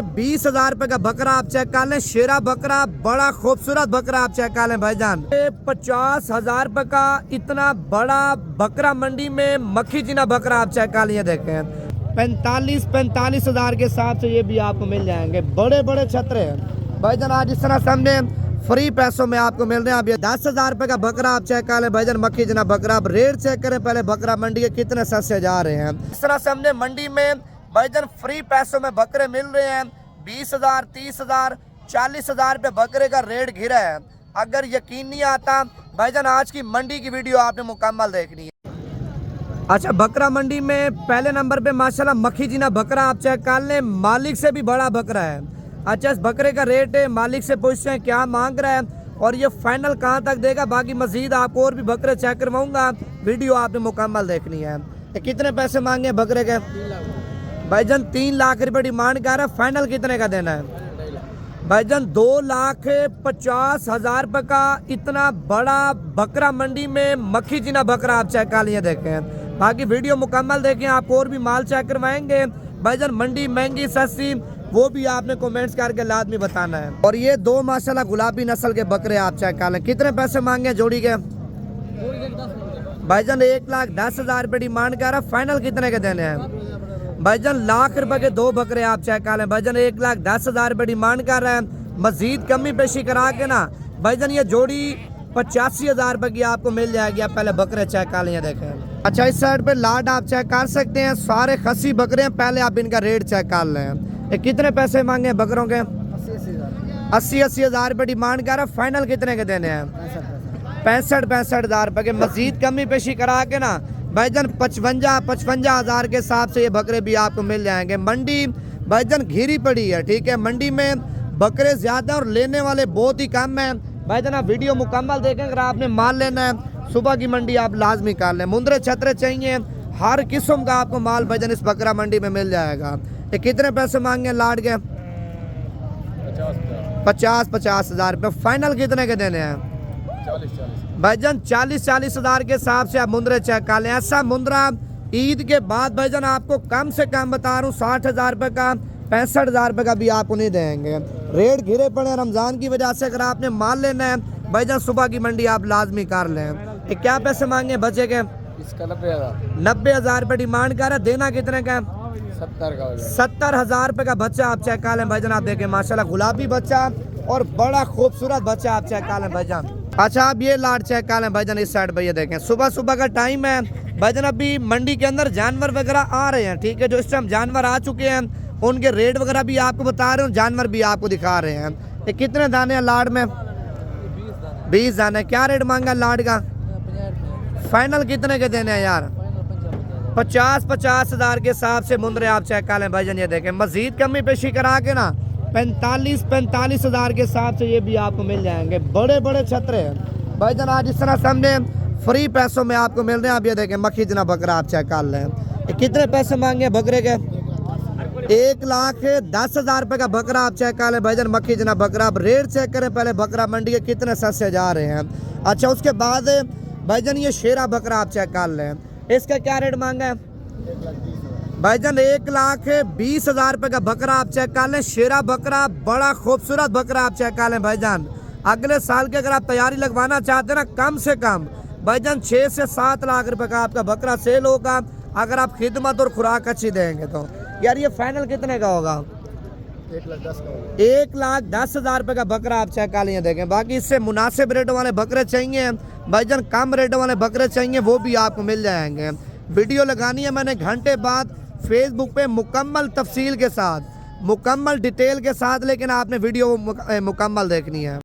20,000 रुपए का बकरा आप चेक कर लें। शेरा बकरा, बड़ा खूबसूरत बकरा आप चेक कर लें भाईजान। 50,000 रुपए का इतना बड़ा बकरा मंडी में मक्खी जीना बकरा आप चेक कर लें। देखें 45,000 के हिसाब से ये भी आपको मिल जाएंगे। बड़े बड़े छतरे हैं भाईजान। आज इस तरह सामने फ्री पैसों में आपको मिल रहे हैं। अब ये 10,000 रुपए का बकरा आप चेक कर लें भाईजान, मक्खी जना बकरा। अब रेट चेक करें पहले बकरा मंडी के कितने सस्ते जा रहे हैं। इस तरह से हमने मंडी में भाईजान फ्री पैसों में बकरे मिल रहे हैं। 20,000, 30,000, 40,000 रुपए बकरे का रेट घिरा है। अगर यकीन नहीं आता भाईजान, आज की मंडी की वीडियो आपने मुकम्मल देखनी है। अच्छा, बकरा मंडी में पहले नंबर पे माशाल्लाह मक्खी जीना बकरा आप चेक कर लें। मालिक से भी बड़ा बकरा है। अच्छा, इस बकरे का रेट है, मालिक से पूछते हैं क्या मांग रहा है और ये फाइनल कहाँ तक देगा। बाकी मजीद आपको और भी बकरे चेक करवाऊंगा, वीडियो आपने मुकम्मल देखनी है। कितने पैसे मांगे बकरे के भाईजान? 3 लाख रुपए डिमांड कर रहा है। फाइनल कितने का देना है भाईजान? 2,50,000 रुपए का इतना बड़ा बकरा मंडी में मक्खी जीना बकरा आप चेक कर लिए। देखें बाकी वीडियो मुकम्मल देखें, आपको और भी माल चेक करवाएंगे भाईजान। मंडी महंगी सस्ती वो भी आपने कमेंट्स करके लाजमी बताना है। और ये 2 माशाल्लाह गुलाबी नस्ल के बकरे आप चेक कर लें। कितने पैसे मांगे जोड़ी के भाईजान? 1,10,000 रुपए डिमांड कर रहा है। फाइनल कितने के देने हैं भाईजान? लाख रुपए के 2 बकरे आप चेक कर लें भाईजान। 1,10,000 रुपए डिमांड कर रहा है। मजीद कमी पेशी करा के ना भाईजान ये जोड़ी 85,000 रुपए की आपको मिल जाएगी। आप पहले बकरे चेक कर लें। देखें अच्छा, इस साइड पे लाड आप चेक कर सकते हैं। सारे खसी बकरे हैं। पहले आप इनका रेट चेक कर लें। कितने पैसे मांगे बकरों के? 80,000 रुपए डिमांड कर रहा है। फाइनल कितने के देने हैं? 65,000 रुपए के। मजीद कमी पेशी करा के ना भाईजान 55,000 के हिसाब से ये बकरे भी आपको मिल जाएंगे। मंडी भाईजान घिरी पड़ी है, ठीक है। मंडी में बकरे ज्यादा और लेने वाले बहुत ही कम है भाईजान। आप वीडियो मुकम्मल देखें। अगर आपने माल लेना है सुबह की मंडी आप लाजमी कर लें। मुंदरे छतरे चाहिए, हर किस्म का आपको माल भाईजान इस बकरा मंडी में मिल जाएगा। ये कितने पैसे मांगे लाड के? 50,000 रुपये। फाइनल कितने के देने हैं भाईजान? 40,000 के हिसाब से आप मुंदरे चेक कर लें। ऐसा मुंदरा ईद के बाद भाईजान आपको कम से कम बता रहा हूँ 60,000 रुपये का, 65,000 रुपये का भी आपको नहीं देंगे। रेट घिरे पड़े रमजान की वजह से। अगर आपने माल लेना है भाईजान सुबह की मंडी आप लाजमी कर लें। ये क्या पैसे मांगे बचे के? इसका 90,000 रुपये डिमांड कर रहा है। देना कितने का? 70,000 रुपये का बच्चा आप चेक कर लें भाईजान। आप देखें माशाल्लाह गुलाबी बच्चा और बड़ा खूबसूरत बच्चा आप चेक कर लें भाईजान। अच्छा, आप ये लाड चेक कर लें भाईजान। इस साइड पे ये देखें सुबह सुबह का टाइम है भाईजान। अभी मंडी के अंदर जानवर वगैरह आ रहे हैं, ठीक है। जो इस टाइम जानवर आ चुके हैं उनके रेट वगैरह भी आपको बता रहे हैं, जानवर भी आपको दिखा रहे हैं। ये कितने दाने हैं लाड में? 20 दाने। क्या रेट मांगा लाड का? फाइनल कितने के देने हैं यार? 50,000 के हिसाब से मुंदरे आप चेक कर लें भाईजान। ये देखें मजीद कमी पेशी करा के ना 45,000 के हिसाब से ये भी आपको मिल जाएंगे। बड़े बड़े छतरे हैं भाईजान। आज इस तरह सामने फ्री पैसों में आपको मिल रहे हैं। आप ये देखें मक्खी जना बकरा आप चेक कर लें। कितने पैसे मांगे बकरे के? 1,10,000 रुपए का बकरा आप चेक कर लें भाईजान, मक्खी जना बकरा। अब रेट चेक करें पहले बकरा मंडी के कितने सस्ते जा रहे हैं। अच्छा, उसके बाद भाईजान ये शेरा बकरा आप चेक कर लें। इसका क्या रेट मांगा है भाईजान? 1,20,000 रुपए का बकरा आप चेक कर लें। शेरा बकरा, बड़ा खूबसूरत बकरा आप चेक कर लें भाईजान। अगले साल के अगर आप तैयारी लगवाना चाहते हैं ना, कम से कम भाईजान 6 से 7 लाख रुपए का आपका बकरा सेल होगा अगर आप खिदमत और खुराक अच्छी देंगे तो। यार ये फाइनल कितने का होगा? 1,10,000 रुपए का बकरा आप चेक कर लिए। देखें बाकी इससे मुनासिब रेट वाले बकरे चाहिए भाईजान, कम रेट वाले बकरे चाहिए वो भी आपको मिल जाएंगे। वीडियो लगानी है मैंने घंटे बाद फेसबुक पे मुकम्मल तफसील के साथ, मुकम्मल डिटेल के साथ, लेकिन आपने वीडियो मुकम्मल देखनी है।